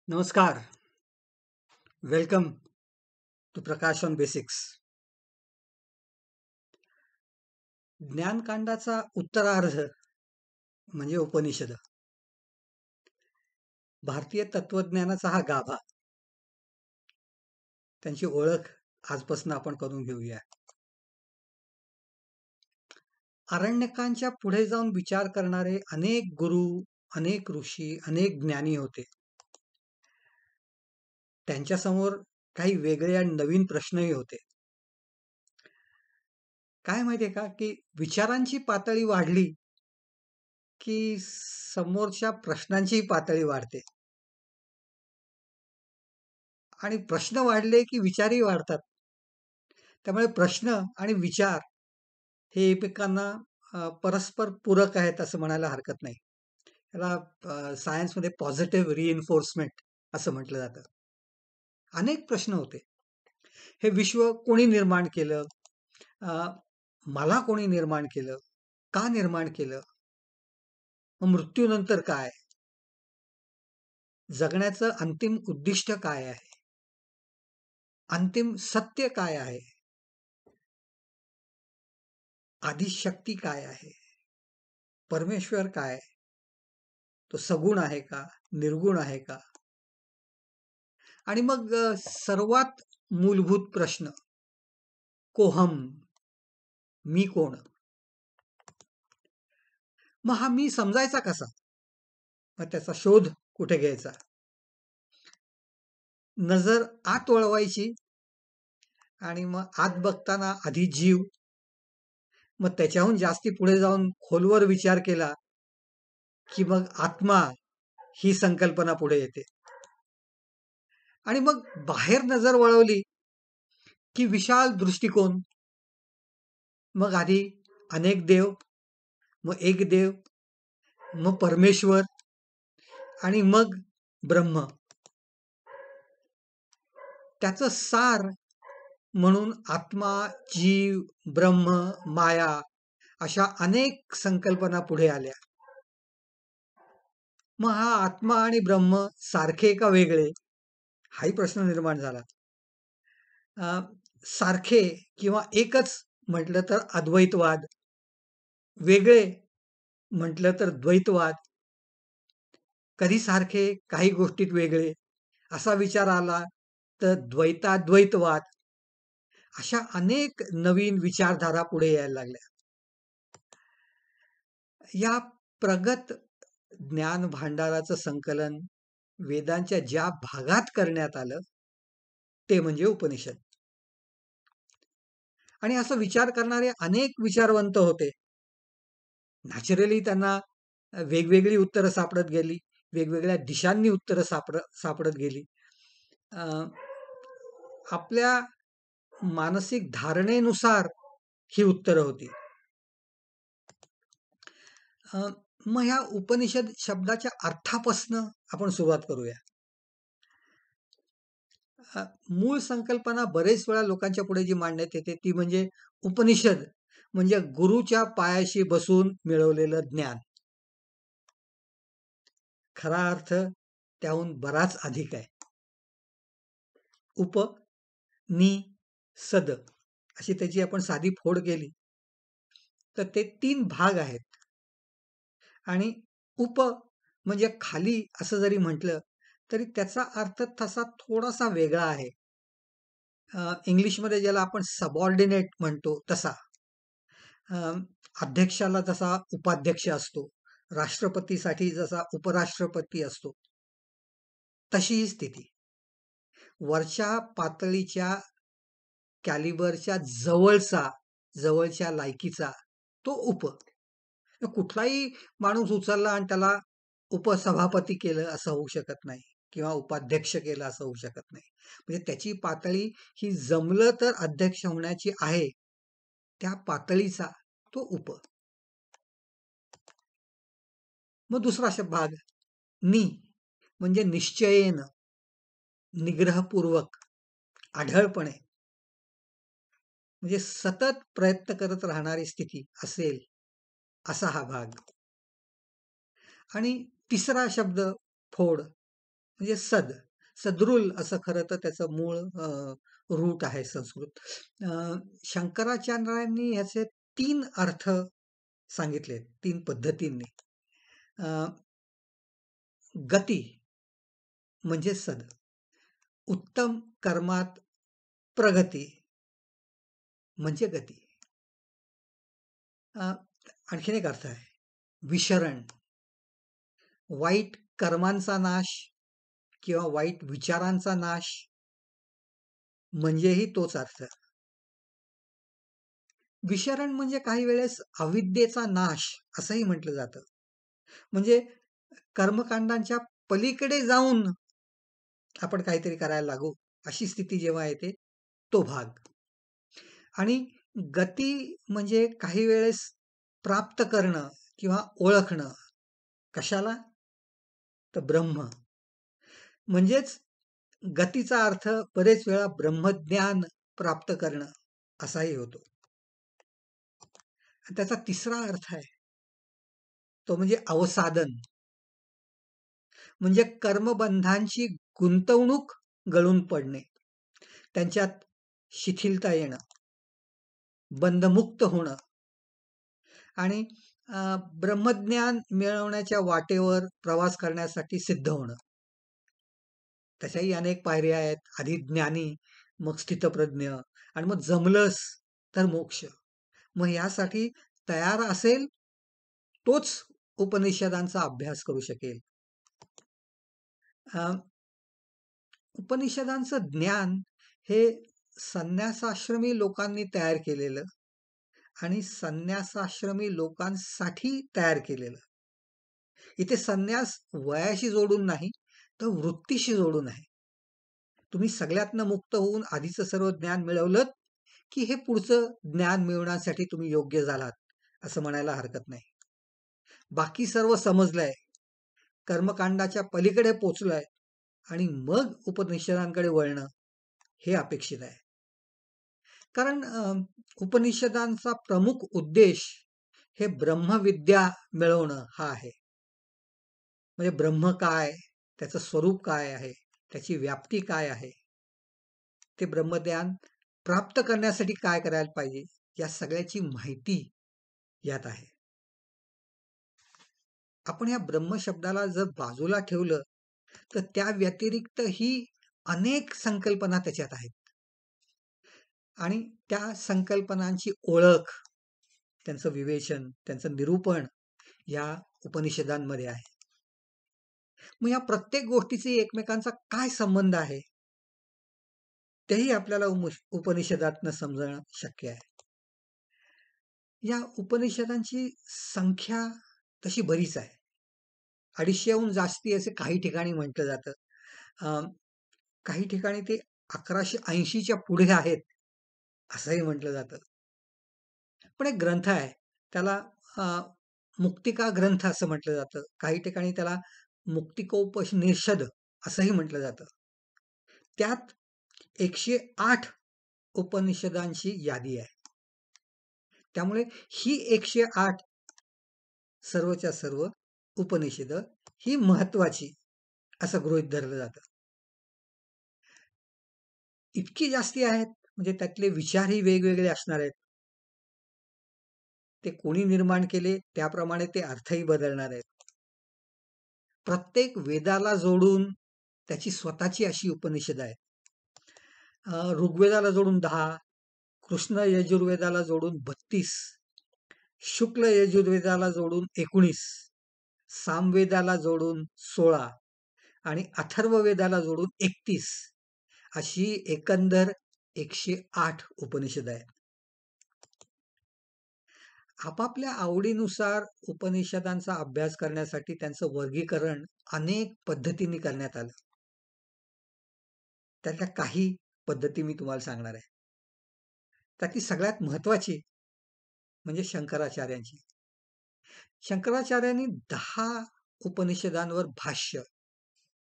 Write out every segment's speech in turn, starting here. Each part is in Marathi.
नमस्कार. Welcome to Prakash on basics. ज्ञानकांडाचा उत्तरार्ध म्हणजे उपनिषद. भारतीय तत्वज्ञानाचा हा गाभा. त्यांची ओळख आजपासून आपण करून घेऊया. आरण्यकांच्या पुढे जाऊन विचार करणारे अनेक गुरु, अनेक ऋषी, अनेक ज्ञानी होते. त्यांच्यासमोर काही वेगळे आणि नवीन प्रश्नही होते. काय माहितीये का, की विचारांची पातळी वाढली की समोरच्या प्रश्नांची पातळी वाढते. आणि प्रश्न वाढले की विचारही वाढतात. त्यामुळे प्रश्न आणि विचार हे एकमेकांना परस्पर पूरक आहेत असं म्हणायला हरकत नाही. याला सायन्समध्ये पॉझिटिव्ह रिइन्फोर्समेंट असं म्हटलं जातं. अनेक प्रश्न होते. हे विश्व कोणी निर्माण केलं? अ, मला कोणी निर्माण केलं? का निर्माण केलं? मग मृत्यूनंतर काय? जगण्याचं अंतिम उद्दिष्ट काय आहे? अंतिम सत्य काय आहे? आदिशक्ती काय आहे? परमेश्वर काय? तो सगुण आहे का? निर्गुण आहे का? आणि मग सर्वात मूलभूत प्रश्न, कोहम, मी कोण? मग हा मी समजायचा कसा? मग त्याचा शोध कुठे घ्यायचा? नजर आत वळवायची आणि मग आत बघताना आधी जीव, मग त्याच्याहून जास्ती पुढे जाऊन खोलवर विचार केला की मग आत्मा ही संकल्पना पुढे येते. आणि मग बाहेर नजर वळवली की विशाल दृष्टिकोन, मग आधी अनेक देव, मग एक देव, मग परमेश्वर आणि मग ब्रह्म. त्याचं सार म्हणून आत्मा, जीव, ब्रह्म, माया अशा अनेक संकल्पना पुढे आल्या. मग हा आत्मा आणि ब्रह्म सारखे का वेगळे? हाही प्रश्न निर्माण झाला. सारखे किंवा एकच म्हटलं तर अद्वैतवाद, वेगळे म्हटलं तर द्वैतवाद. कधी सारखे, काही गोष्टीत वेगळे असा विचार आला तर द्वैताद्वैतवाद. अशा अनेक नवीन विचारधारा पुढे यायला लागल्या. या प्रगत ज्ञान भांडाराचं संकलन वेदांच्या ज्या भागात करण्यात आलं ते म्हणजे उपनिषद. आणि असं विचार करणारे अनेक विचारवंत होते. नॅचरली त्यांना वेगवेगळी उत्तरं सापडत गेली, वेगवेगळ्या दिशांनी उत्तरं सापडत गेली. आपल्या मानसिक धारणेनुसार ही उत्तरं होती. मग ह्या उपनिषद शब्दाच्या अर्थापासनं आपण सुरुवात करूया. मूळ संकल्पना बरेच वेळा लोकांच्या पुढे जी मांडण्यात येते ती म्हणजे उपनिषद म्हणजे गुरुच्या पायाशी बसून मिळवलेलं ज्ञान. खरा अर्थ त्याहून बराच अधिक आहे. उप, नि, सद अशी त्याची आपण साधी फोड केली तर ते 3 भाग आहेत. आणि उप म्हणजे खाली असं जरी म्हटलं तरी त्याचा अर्थ तसा थोडासा वेगळा आहे. इंग्लिशमध्ये ज्याला आपण सबऑर्डिनेट म्हणतो तसा. अध्यक्षाला जसा उपाध्यक्ष असतो, राष्ट्रपतीसाठी जसा उपराष्ट्रपती असतो, तशी ही स्थिती. वरच्या पातळीच्या कॅलिबरच्या जवळच्या लायकीचा तो उप. कुठलाही माणूस उचलला आणि त्याला उपसभापती केलं असं होऊ शकत नाही किंवा उपाध्यक्ष केलं असं होऊ शकत नाही. म्हणजे त्याची पातळी ही जमलं तर अध्यक्ष होण्याची आहे, त्या पातळीचा तो उप. मग दुसरा भाग नि म्हणजे निश्चयेनं, निग्रहपूर्वक, आढळपणे, म्हणजे सतत प्रयत्न करत राहणारी स्थिती असेल असा हा भाग. आणि तिसरा शब्द फोड म्हणजे सदृल असं खरं तर त्याचं मूळ रूट आहे संस्कृत. शंकराचार्यांनी ह्याचे 3 अर्थ सांगितले, 3 पद्धतींनी. अ, गती म्हणजे सद, उत्तम कर्मात प्रगती म्हणजे गती. अ, आणखीन एक अर्थ आहे, विशरण, वाईट कर्मांचा नाश किंवा वाईट विचारांचा नाश म्हणजेही तोच अर्थ. विशरण म्हणजे काही वेळेस अविद्येचा नाश असंही म्हटलं जातं. म्हणजे कर्मकांडांच्या पलीकडे जाऊन आपण काहीतरी करायला लागू, अशी स्थिती जेव्हा येते तो भाग. आणि गती म्हणजे काही वेळेस प्राप्त करणं किंवा ओळखणं. कशाला? तर ब्रह्म. म्हणजेच गतीचा अर्थ बरेच वेळा ब्रह्मज्ञान प्राप्त करणं असाही होतो. त्याचा तिसरा अर्थ आहे, तो म्हणजे अवसादन. म्हणजे कर्मबंधांची गुंतवणूक गळून पडणे, त्यांच्यात शिथिलता येणं, बंधमुक्त होणं आणि ब्रह्मज्ञान मिळवण्याच्या वाटेवर प्रवास करण्यासाठी सिद्ध होणं. तशाही अनेक पायऱ्या आहेत. आधी ज्ञानी, मग स्थितप्रज्ञ आणि मग जमलंच तर मोक्ष. मग यासाठी तयार असेल तोच उपनिषदांचा अभ्यास करू शकेल. उपनिषदांचं ज्ञान हे संन्यासाश्रमी लोकांनी तयार केलेलं आणि संन्यासाश्रमी लोकांसाठी तयार केलेलं. इथे संन्यास वयाशी जोडून नाही, तर वृत्तीशी जोडून आहे. तुम्ही सगळ्यातनं मुक्त होऊन आधीचं सर्व ज्ञान मिळवलं की हे पुढचं ज्ञान मिळवण्यासाठी तुम्ही योग्य झालात असं म्हणायला हरकत नाही. बाकी सर्व समजलंय, कर्मकांडाच्या पलीकडे पोचलंय आणि मग उपनिषदांकडे वळणं हे अपेक्षित आहे. कारण उपनिषदांचा प्रमुख उद्देश हे ब्रह्मविद्या मिळवणं हा आहे. म्हणजे ब्रह्म काय, त्याचं स्वरूप काय आहे, त्याची व्याप्ती काय आहे, ते ब्रह्मज्ञान प्राप्त करण्यासाठी काय करायला पाहिजे, या सगळ्याची माहिती यात आहे. आपण या ब्रह्म शब्दाला जर बाजूला ठेवलं तर त्या व्यतिरिक्त ही अनेक संकल्पना त्याच्यात आहेत आणि त्या संकल्पनांची ओळख, त्यांचं विवेचन, त्यांचं निरूपण या उपनिषदांमध्ये आहे. मग या प्रत्येक गोष्टीची एकमेकांचा काय संबंध आहे तेही आपल्याला उपनिषदातनं समजणं शक्य आहे. या उपनिषदांची संख्या तशी बरीच आहे. 250हून जास्ती असे काही ठिकाणी म्हटलं जातं. काही ठिकाणी ते 1180च्या पुढे आहेत असंही म्हटलं जातं. पण एक ग्रंथ आहे, त्याला मुक्तिका ग्रंथ असं म्हटलं जातं. काही ठिकाणी त्याला मुक्तिकोपनिषद असंही म्हटलं जातं. त्यात 108 उपनिषदांची यादी आहे. त्यामुळे ही 108 सर्वच्या सर्व उपनिषद ही महत्वाची असं गृहीत धरलं जातं. इतकी जास्ती आहेत म्हणजे त्यातले विचारही वेगवेगळे असणार आहेत. ते कोणी निर्माण केले त्याप्रमाणे ते अर्थही बदलणार आहेत. प्रत्येक वेदाला जोडून त्याची स्वतःची अशी उपनिषद आहेत. ऋग्वेदाला जोडून 10, कृष्ण यजुर्वेदाला जोडून 32, शुक्ल यजुर्वेदाला जोडून 19, सामवेदाला जोडून 16 आणि अथर्ववेदाला जोडून 31 अशी एकंदर 108 उपनिषद आहेत. आपापल्या आवडीनुसार उपनिषदांचा अभ्यास करण्यासाठी त्यांचं वर्गीकरण अनेक पद्धतींनी करण्यात आलं. त्यातल्या काही पद्धती मी तुम्हाला सांगणार आहे. त्यातली सगळ्यात महत्वाची म्हणजे शंकराचार्यांची. शंकराचार्यांनी 10 उपनिषदांवर भाष्य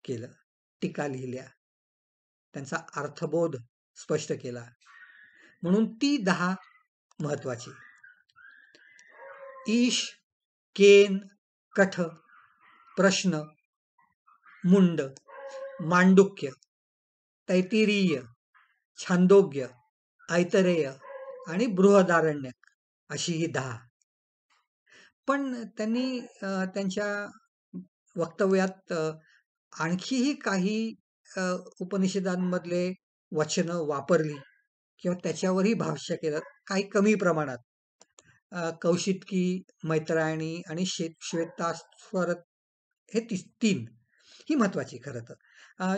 केलं, टीका लिहिल्या, त्यांचा अर्थबोध स्पष्ट केला. म्हणून ती 10 महत्वाची. ईश, केन, कठ, प्रश्न, मुंड मांडुक्य, तैतिरीय, छांदोग्य, ऐतरेय आणि बृहदारण्यक अशी ही 10. पण त्यांनी त्यांच्या वक्तव्यात आणखीही काही अ, उपनिषदांमधले वचनं वापरली किंवा त्याच्यावरही भाष्य केलं, काही कमी प्रमाणात. कौशिकी, मैत्रायणी आणि श्वेताश्वर हे 3 ही महत्वाची खरं तर.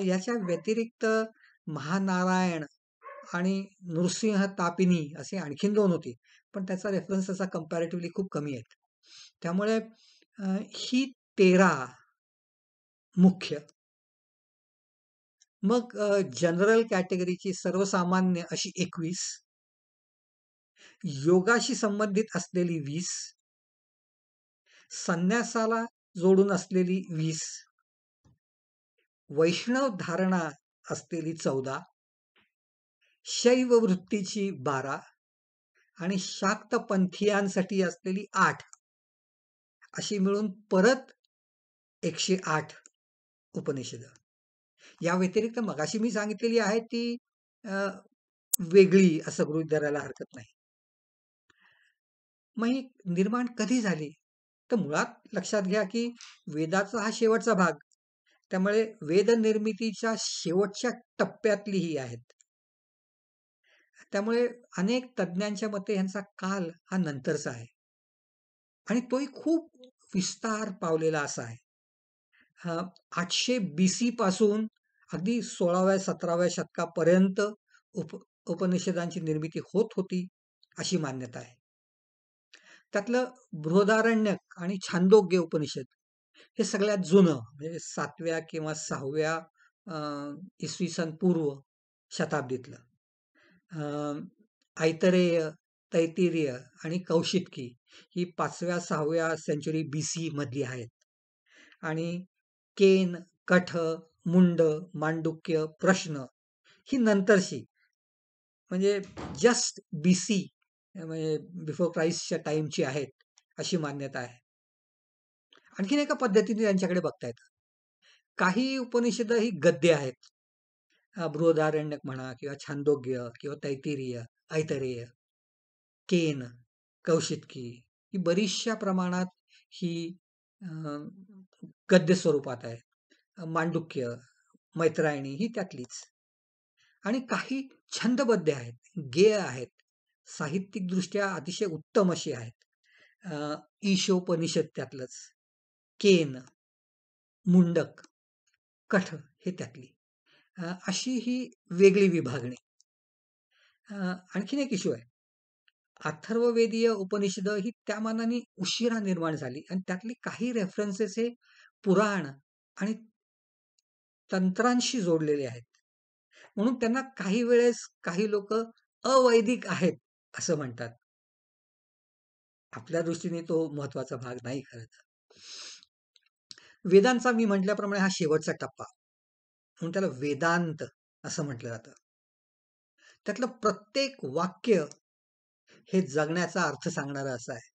याच्या व्यतिरिक्त महानारायण आणि नृसिंह तापिनी असे आणखीन 2 होते. पण त्याचा रेफरन्स असा कंपॅरेटिव्हली खूप कमी आहे. त्यामुळे ही 13 मुख्य. मग जनरल कॅटेगरीची सर्वसामान्य अशी 21, योगाशी संबंधित असलेली 20, संन्यासाला जोडून असलेली 20, वैष्णव धारणा असलेली 14, शैव वृत्तीची 12 आणि शाक्त पंथीयांसाठी असलेली 8 अशी मिळून परत 108 उपनिषद. या व्यतिरिक्त मगाशी मी सांगितलेली आहे ती वेगळी असं गृहीत धरायला हरकत नाही. मग ही निर्माण कधी झाली? तर मुळात लक्षात घ्या की वेदाचा हा शेवटचा भाग, त्यामुळे वेद निर्मितीच्या शेवटच्या टप्प्यातली ही आहेत. त्यामुळे अनेक तज्ञांच्या मते यांचा काल हा नंतरचा आहे आणि तोही खूप विस्तार पावलेला असा आहे. 800 BC पासून अगदी 16व्या-17व्या शतकापर्यंत उपनिषदांची निर्मिती होत होती अशी मान्यता आहे. त्यातलं बृहदारण्यक आणि छांदोग्य उपनिषद हे सगळ्यात जुनं, म्हणजे 7व्या किंवा 6व्या इसवी सन पूर्व शताब्दीतलं. ऐतरेय, तैतिरीय आणि कौशिकी ही 5व्या-6व्या सेंचुरी BC मधली आहेत. आणि केन, कठ, मुंड, मांडुक्य, प्रश्न ही नंतरची, म्हणजे जस्ट BC, म्हणजे बिफोर क्राइस्टच्या टाइमची आहेत अशी मान्यता आहे. आणखीन एका पद्धतीने त्यांच्याकडे बघता येतं. काही उपनिषद ही गद्य आहेत. बृहदारण्यक म्हणा किंवा छांदोग्य किंवा तैतिरीय, ऐतरेय, केन, कौशिकी ही बरीचशा प्रमाणात ही गद्य स्वरूपात आहे. मांडुक्य, मैत्रायणी ही त्यातलीच. आणि काही छंदबद्ध आहेत, गेय आहेत, साहित्यिकदृष्ट्या अतिशय उत्तम अशी आहेत. ईशोपनिषद त्यातलंच, केन, मुंडक, कठ हे त्यातली. अशी ही वेगळी विभागणी. आणखीन एक इश्यू आहे. अथर्ववेदीय उपनिषद ही त्या मानाने उशिरा निर्माण झाली आणि त्यातली काही रेफरन्सेस हे पुराण आणि तंत्रांशी जोडलेले आहेत. म्हणून त्यांना काही वेळेस काही लोक अवैदिक आहेत असं म्हणतात. आपल्या दृष्टीने तो महत्वाचा भाग नाही खरं तर. वेदांचा मी म्हटल्याप्रमाणे हा शेवटचा टप्पा, म्हणून त्याला वेदांत असं म्हटलं जातं. त्यातलं प्रत्येक वाक्य हे जगण्याचा अर्थ सांगणारं असं आहे,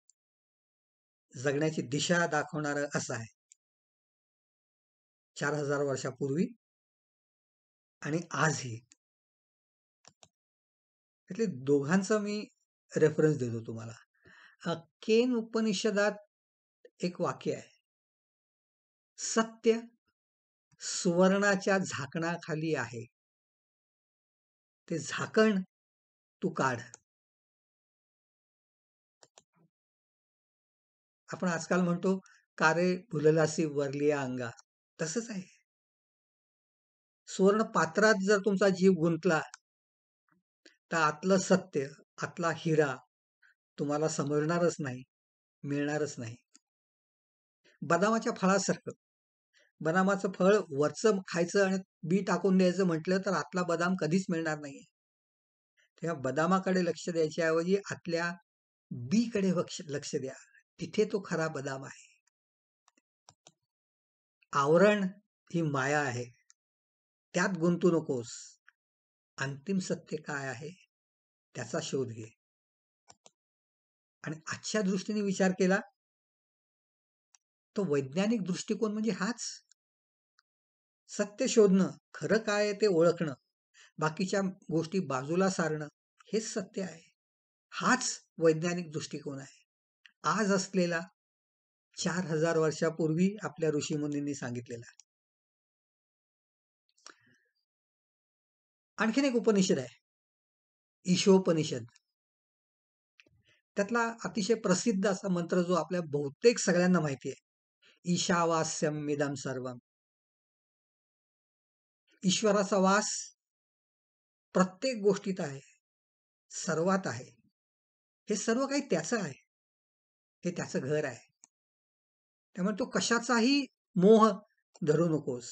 जगण्याची दिशा दाखवणारं असं आहे. 4000 वर्षापूर्वी आणि आजही. त्यातले दोघांचा मी रेफरन्स देतो तुम्हाला. केन उपनिषदात एक वाक्य आहे, सत्य सुवर्णाच्या झाकणाखाली आहे, ते झाकण तू काढ. आपण आजकाल म्हणतो कारे फुललासी वरलिया अंगा, तसंच आहे. सुवर्ण पात्रात जर तुमचा जीव गुंतला तर आतलं सत्य, आतला हिरा तुम्हाला समजणारच नाही, मिळणारच नाही. बदामाच्या फळासारखं. बदामाचं फळ वरचं खायचं आणि बी टाकून द्यायचं म्हटलं तर आतला बदाम कधीच मिळणार नाही. तेव्हा बदामाकडे लक्ष द्यायच्या ऐवजी आतल्या बी कडे लक्ष द्या, तिथे तो खरा बदाम आहे. आवरण ही माया आहे, त्यात गुंतू नकोस. अंतिम सत्य काय आहे त्याचा शोध घे. आणि आजच्या दृष्टीने विचार केला तो वैज्ञानिक दृष्टिकोन म्हणजे हाच. सत्य शोधणं, खरं काय आहे ते ओळखणं, बाकीच्या गोष्टी बाजूला सारणं, हेच सत्य आहे. हाच वैज्ञानिक दृष्टिकोन आहे. आज असलेला 4000 वर्षापूर्वी आपल्या ऋषीमुनींनी सांगितलेला. आणखीन एक उपनिषद आहे, ईशोपनिषद. त्यातला अतिशय प्रसिद्ध असा मंत्र जो आपल्या बहुतेक सगळ्यांना माहिती आहे, ईशावास्यम इदं सर्वम. ईश्वराचा वास प्रत्येक गोष्टीत आहे, सर्वात आहे. हे सर्व काही त्याचं आहे, हे त्याचं घर आहे. त्यामुळे तो कशाचाही मोह धरू नकोस,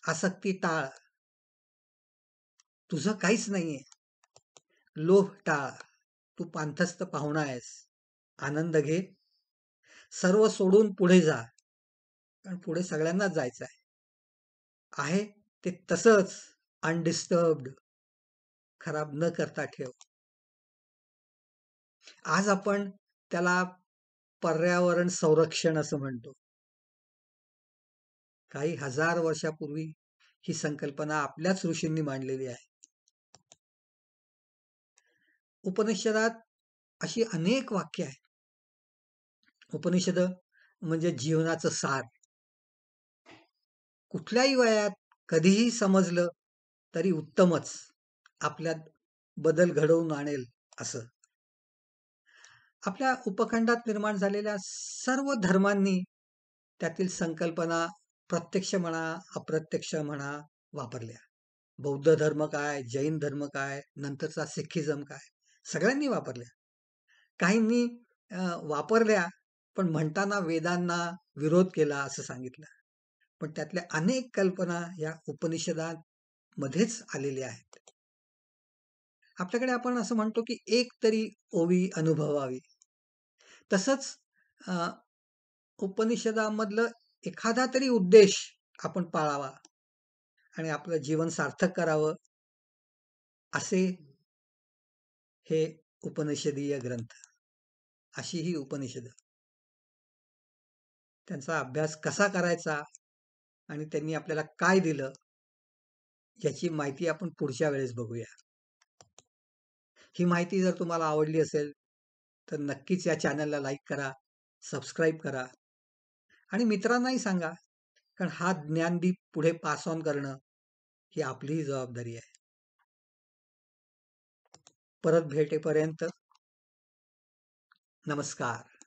आसक्ती टाळ. तुझं काहीच नाहीये. लोभ टाळ. तू पांथस्थ पाहुणा आहेस. आनंद घे. सर्व सोडून पुढे जा. कारण पुढे सगळ्यांनाच जायचं आहे. आहे ते तसंच अनडिस्टर्ब्ड, खराब न करता ठेव. आज आपण त्याला पर्यावरण संरक्षण असं म्हणतो. काही हजार वर्षापूर्वी ही संकल्पना आपल्याच ऋषींनी मांडलेली आहे. उपनिषदात अशी अनेक वाक्य आहेत. उपनिषद म्हणजे जीवनाचं सार. कुठल्याही वयात कधीही समजलं तरी उत्तमच, आपल्यात बदल घडवून आणेल असं. आपल्या उपखंडात निर्माण झालेल्या सर्व धर्मांनी त्यातील संकल्पना प्रत्यक्ष म्हणा अप्रत्यक्ष म्हणा वापरल्या. बौद्ध धर्म काय, जैन धर्म काय, नंतरचा सिखिझम काय, सगळ्यांनी वापरल्या. काहींनी वापरल्या पण म्हणताना वेदांना विरोध केला असं सांगितलं. पण त्यातल्या अनेक कल्पना या उपनिषदांमध्येच आलेल्या आहेत. आपल्याकडे आपण असं म्हणतो की एक तरी ओवी अनुभवावी. तसंच उपनिषदामधलं एखादा तरी उद्देश आपण पाळावा आणि आपलं जीवन सार्थक करावं, असे हे उपनिषदीय ग्रंथ, अशी ही उपनिषद. त्यांचा अभ्यास कसा करायचा आणि त्यांनी आपल्याला काय दिलं याची माहिती आपण पुढच्या वेळेस बघूया. ही माहिती जर तुम्हाला आवडली असेल तर नक्कीच या चॅनलला लाईक करा, सबस्क्राईब करा आणि मित्रांनाही सांगा. कारण हा ज्ञानदीप पुढे पास ऑन करणं ही आपलीही जबाबदारी आहे. परत भेटेपर्यंत नमस्कार.